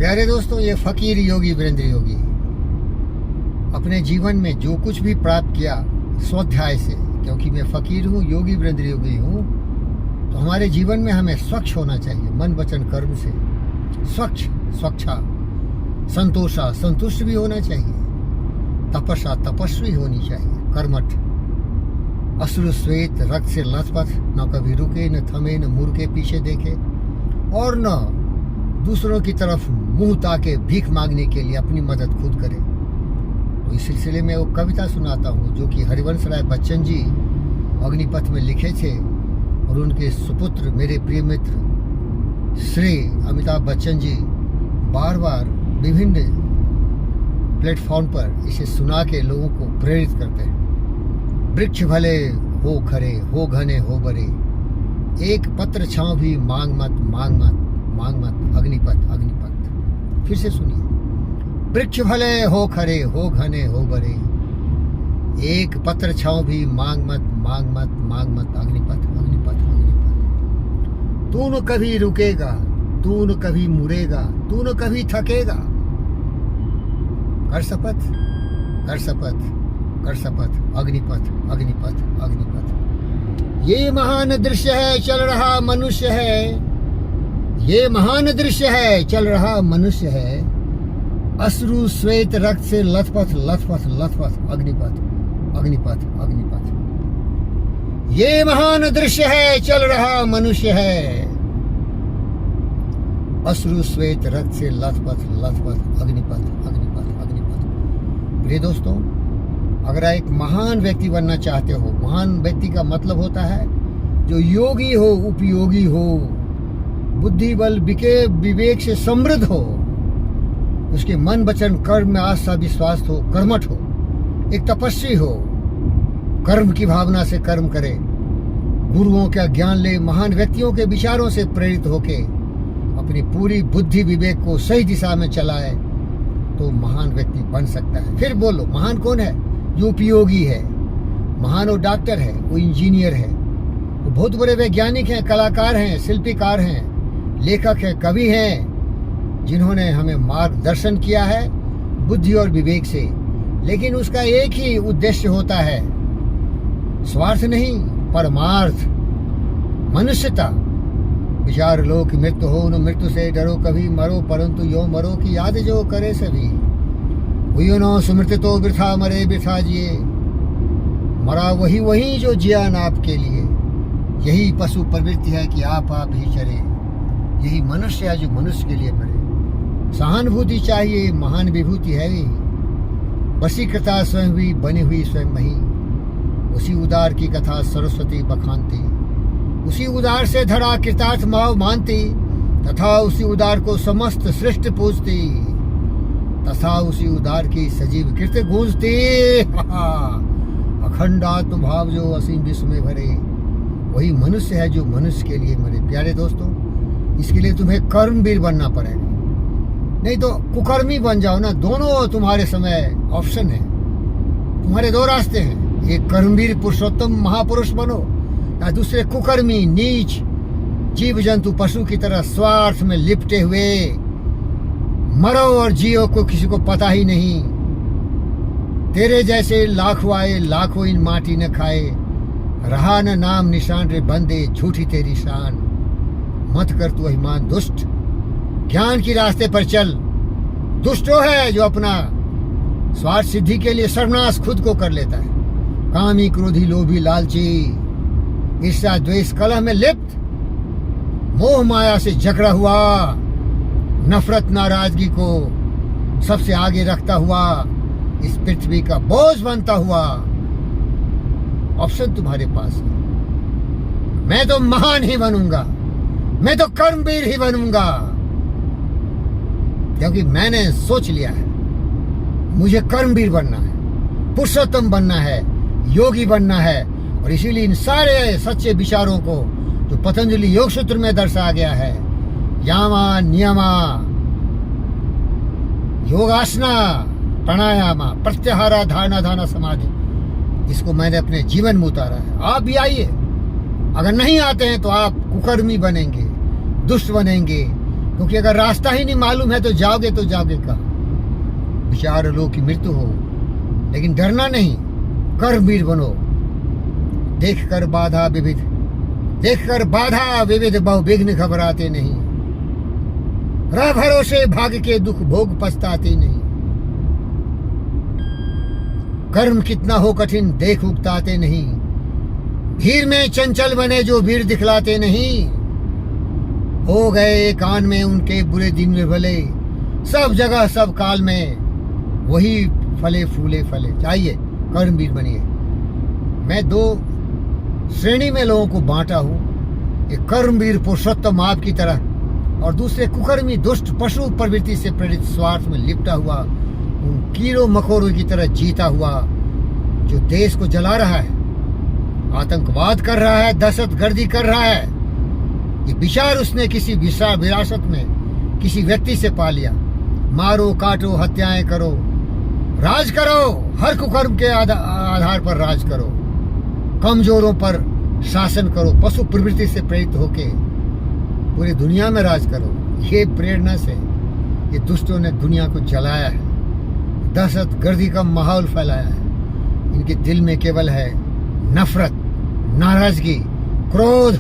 प्यारे दोस्तों, ये फकीर योगी वीरेंद्र योगी अपने जीवन में जो कुछ भी प्राप्त किया स्वाध्याय से, क्योंकि मैं फकीर हूँ, योगी वीरेंद्र योगी हूँ, तो हमारे जीवन में हमें स्वच्छ होना चाहिए। मन वचन कर्म से स्वच्छा, संतोषा संतुष्ट भी होना चाहिए, तपस्या तपस्वी होनी चाहिए, कर्मठ, अश्रु श्वेत रक्त से लथपथ, न कभी रुके न थमे न मुड़ के पीछे देखे और न दूसरों की तरफ मुंह ताके भीख मांगने के लिए अपनी मदद खुद करे। तो इस सिलसिले में वो कविता सुनाता हूँ जो कि हरिवंश राय बच्चन जी अग्निपथ में लिखे थे और उनके सुपुत्र मेरे प्रिय मित्र श्री अमिताभ बच्चन जी बार बार विभिन्न प्लेटफॉर्म पर इसे सुना के लोगों को प्रेरित करते हैं। वृक्ष भले हो खरे, हो घने हो बरे, एक पत्र छांव भी मांग मत अग्निपथ। फिर से सुनिए। वृक्ष भले हो खरे, हो घने हो बरे, एक पत्र छांव भी मांग मत अग्निपथ। तू न कभी रुकेगा, तू न कभी मुड़ेगा, तू न कभी थकेगा। कर शपथ अग्निपथ। ये महान दृश्य है, चल रहा मनुष्य है। ये महान दृश्य है, चल रहा मनुष्य है। अश्रु श्वेत रक्त से लथपथ अग्निपथ। ये महान दृश्य है, चल रहा मनुष्य है। अश्रु श्वेत रक्त से लथपथ अग्निपथ। प्रिय दोस्तों, अगर एक महान व्यक्ति बनना चाहते हो, महान व्यक्ति का मतलब होता है जो योगी हो, उपयोगी हो, बुद्धि बल विवेक से समृद्ध हो, उसके मन वचन कर्म में आस्था विश्वास हो, कर्मठ हो, एक तपस्वी हो, कर्म की भावना से कर्म करे, गुरुओं का ज्ञान ले, महान व्यक्तियों के विचारों से प्रेरित होके अपनी पूरी बुद्धि विवेक को सही दिशा में चलाए तो महान व्यक्ति बन सकता है। फिर बोलो, महान कौन है? जो उपयोगी है। महान वो डॉक्टर है, वो इंजीनियर है, वो बहुत बड़े वैज्ञानिक हैं, कलाकार हैं, शिल्पीकार हैं, लेखक हैं, कवि हैं, जिन्होंने हमें मार्गदर्शन किया है बुद्धि और विवेक से। लेकिन उसका एक ही उद्देश्य होता है, स्वार्थ नहीं, परमार्थ, मनुष्यता। विचार लो कि मृत्यु हो न मृत्यु से डरो, कभी मरो परंतु यो मरो की याद जो करे सभी। हुई नो सुमृत तो वृथा मरे वृथा जिए, मरा वही जो जिया न आपके लिए। यही पशु प्रवृत्ति है कि आप ही चरे, यही मनुष्य है जो मनुष्य के लिए मरे। सहानुभूति चाहिए, महान विभूति है वे, वशीकृता स्वयं भी बनी हुई स्वयं मही। उसी उदार की कथा सरस्वती बखानती, उसी उदार से धरा कृतार्थ माव मानती, तथा उसी उदार को समस्त सृष्टि पूजती, तथा उसी उदार की सजीव कृत्य गूंजती। अखंड आत्म भाव जो असीम विश्व में भरे, वही मनुष्य है जो मनुष्य के लिए मरे। प्यारे दोस्तों, इसके लिए तुम्हें कर्मवीर बनना पड़ेगा, नहीं तो कुकर्मी बन जाओ ना। दोनों तुम्हारे समय ऑप्शन है, तुम्हारे दो रास्ते हैं। एक कर्मवीर पुरुषोत्तम महापुरुष बनो, या दूसरे कुकर्मी नीच जीव जंतु पशु की तरह स्वार्थ में लिपटे हुए मरो और जियो को किसी को पता ही नहीं। तेरे जैसे लाखों आए, लाखों इन माटी न खाए, रहा न नाम निशान रे बंदे, झूठी तेरी शान। मत कर तू अभिमान दुष्ट, ज्ञान की रास्ते पर चल। दुष्ट वो है जो अपना स्वार्थ सिद्धि के लिए सर्वनाश खुद को कर लेता है। कामी क्रोधी लोभी लालची, ईर्ष्या द्वेष कलह में लिप्त, मोह माया से जकड़ा हुआ, नफरत नाराजगी को सबसे आगे रखता हुआ, इस पृथ्वी का बोझ बनता हुआ। ऑप्शन तुम्हारे पास है। मैं तो महान ही बनूंगा, मैं तो कर्मवीर ही बनूंगा, क्योंकि मैंने सोच लिया है मुझे कर्मवीर बनना है, पुरुषोत्तम बनना है, योगी बनना है। और इसीलिए इन सारे सच्चे विचारों को जो पतंजलि योग सूत्र में दर्शाया गया है, यामा नियमा, योगासना, प्राणायामा, प्रत्याहारा, धारणा समाधि, इसको मैंने अपने जीवन में उतारा है। आप भी आइए। अगर नहीं आते हैं तो आप कुकर्मी बनेंगे, दुष्ट बनेंगे, क्योंकि अगर रास्ता ही नहीं मालूम है तो जाओगे कहाँ। विचार लो कि मृत्यु हो, लेकिन डरना नहीं, कर्मवीर बनो। देखकर बाधा विविध बहुविघ्न घबराते नहीं। रह भरोसे भाग्य के दुख भोग पछताते नहीं। कर्म कितना हो कठिन देख उकताते नहीं। भीड़ में चंचल बने जो भीड़ दिखलाते नहीं। हो गए कान में उनके बुरे दिन में भले, सब जगह सब काल में वही फले फूले फले। चाहिए कर्मवीर बनिए। मैं दो श्रेणी में लोगों को बांटा हूँ, एक कर्मवीर पुरुषोत्तम आप की तरह, और दूसरे कुकर्मी दुष्ट पशु प्रवृत्ति से प्रेरित स्वार्थ में लिपटा हुआ उन कीड़ों मकोड़ों की तरह जीता हुआ जो देश को जला रहा है, आतंकवाद कर रहा है, दहशतगर्दी कर रहा है। ये विचार उसने किसी विरासत में किसी व्यक्ति से पा लिया। मारो काटो हत्याएं करो, राज करो, हर कुकर्म के आधार पर राज करो, कमजोरों पर शासन करो, पशु प्रवृत्ति से प्रेरित होके पूरी दुनिया में राज करो। ये प्रेरणा से ये दुष्टों ने दुनिया को जलाया है, दहशतगर्दी का माहौल फैलाया है। इनके दिल में केवल है नफरत, नाराजगी, क्रोध,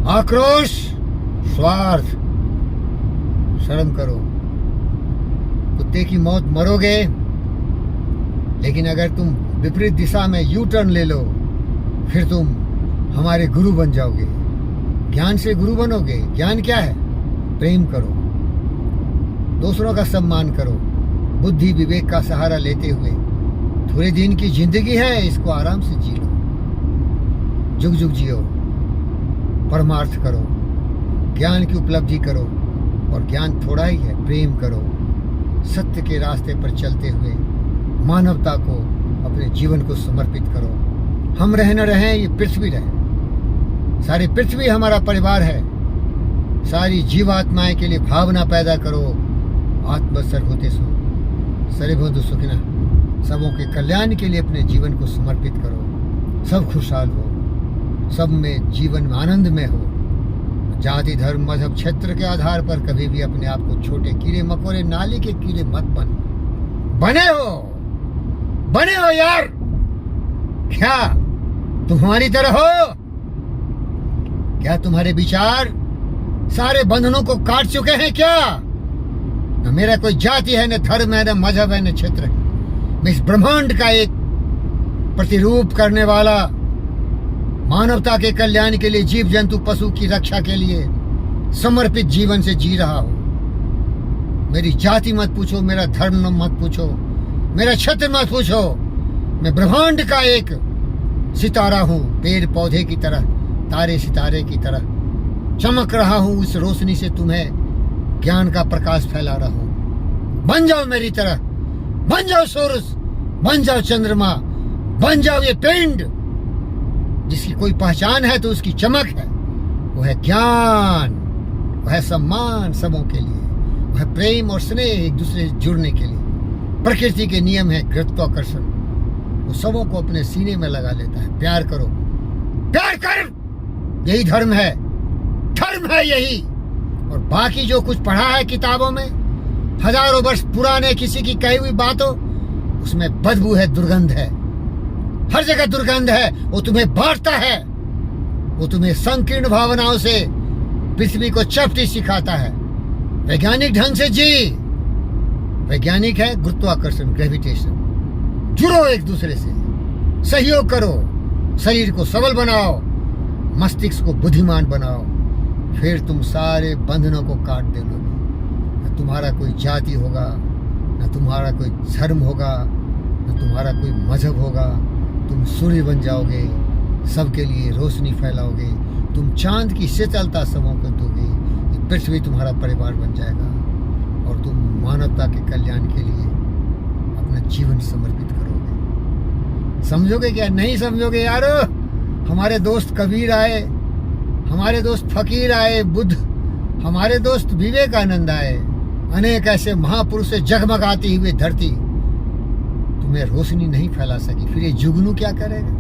आक्रोश, स्वार्थ। शर्म करो। कुत्ते की मौत मरोगे, लेकिन अगर तुम विपरीत दिशा में यू टर्न ले लो, फिर तुम हमारे गुरु बन जाओगे। ज्ञान से गुरु बनोगे। ज्ञान क्या है? प्रेम करो, दूसरों का सम्मान करो, बुद्धि विवेक का सहारा लेते हुए। थोड़े दिन की जिंदगी है, इसको आराम से जी लो, जुग जुग जियो, परमार्थ करो, ज्ञान की उपलब्धि करो। और ज्ञान थोड़ा ही है, प्रेम करो। सत्य के रास्ते पर चलते हुए मानवता को अपने जीवन को समर्पित करो। हम रहे न रहें, ये पृथ्वी रहे। सारी पृथ्वी हमारा परिवार है। सारी जीवात्माएं के लिए भावना पैदा करो। आत्म सर्वभूतेषु सर्वभूत सुखिनः। सबों के कल्याण के लिए अपने जीवन को समर्पित करो। सब खुशहाल हो, सब में जीवन आनंद में हो। जाति धर्म मजहब क्षेत्र के आधार पर कभी भी अपने आप को छोटे कीड़े मकोड़े नाली के कीड़े मत बने हो यार। क्या तुम हमारी तरह हो? क्या तुम्हारे विचार सारे बंधनों को काट चुके हैं क्या? न मेरा कोई जाति है, न धर्म है, न मजहब है, न क्षेत्र है। मैं इस ब्रह्मांड का एक प्रतिरूप करने वाला, मानवता के कल्याण के लिए, जीव जंतु पशु की रक्षा के लिए समर्पित जीवन से जी रहा हूं। मेरी जाति मत पूछो, मेरा धर्म मत पूछो, मेरा क्षेत्र मत पूछो। मैं ब्रह्मांड का एक सितारा हूं, पेड़ पौधे की तरह, तारे सितारे की तरह चमक रहा हूं। इस रोशनी से तुम्हें ज्ञान का प्रकाश फैला रहा हूं। बन जाओ मेरी तरह, बन जाओ सूरज, बन जाओ चंद्रमा, बन जाओ ये पिंड जिसकी कोई पहचान है तो उसकी चमक है। वो है ज्ञान, वो है सम्मान सबों के लिए, वो है प्रेम और स्नेह एक दूसरे से जुड़ने के लिए। प्रकृति के नियम है गुरुत्वाकर्षण, वो सबों को अपने सीने में लगा लेता है। प्यार करो, प्यार कर, यही धर्म है यही। और बाकी जो कुछ पढ़ा है किताबों में, हजारों वर्ष पुराने किसी की कही हुई बातों, उसमें बदबू है, दुर्गंध है, हर जगह दुर्गंध है। वो तुम्हें बांटता है, वो तुम्हें संकीर्ण भावनाओं से पृथ्वी को चपटी सिखाता है। वैज्ञानिक ढंग से जी। वैज्ञानिक है गुरुत्वाकर्षण, ग्रेविटेशन। जुड़ो एक दूसरे से, सहयोग करो, शरीर को सबल बनाओ, मस्तिष्क को बुद्धिमान बनाओ। फिर तुम सारे बंधनों को काट दे लोगे। न तुम्हारा कोई जाति होगा, न तुम्हारा कोई धर्म होगा, न तुम्हारा कोई मजहब होगा। तुम सूर्य बन जाओगे, सबके लिए रोशनी फैलाओगे। तुम चांद की शीतलता सबों को दोगे। पृथ्वी तुम्हारा परिवार बन जाएगा और तुम मानवता के कल्याण के लिए अपना जीवन समर्पित करोगे। समझोगे क्या? नहीं समझोगे यारो। हमारे दोस्त कबीर आए, हमारे दोस्त फकीर आए, बुद्ध, हमारे दोस्त विवेकानंद आए, अनेक ऐसे महापुरुष से जगमगाती हुई धरती तुम्हें रोशनी नहीं फैला सकी। फिर ये जुगनू क्या करेगा?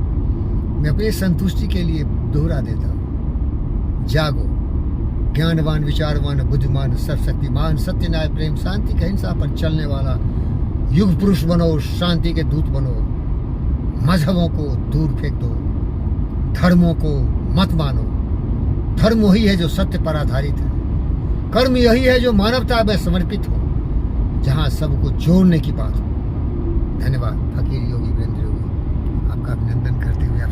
मैं अपनी संतुष्टि के लिए दोहरा देता हूँ, जागो, ज्ञानवान, विचारवान, बुद्धिमान, सर्वशक्तिमान, सत्य, न्याय, प्रेम, शांति की अहिंसा पर चलने वाला युग पुरुष बनो, शांति के दूत बनो। मजहबों को दूर फेंक दो, धर्मों को मत मानो। धर्म वही है जो सत्य पर आधारित है, कर्म यही है जो मानवता में समर्पित हो, जहां सबको जोड़ने की बात हो। धन्यवाद। फकीर योगी वीरेंद्र योगी आपका अभिनंदन करते हुए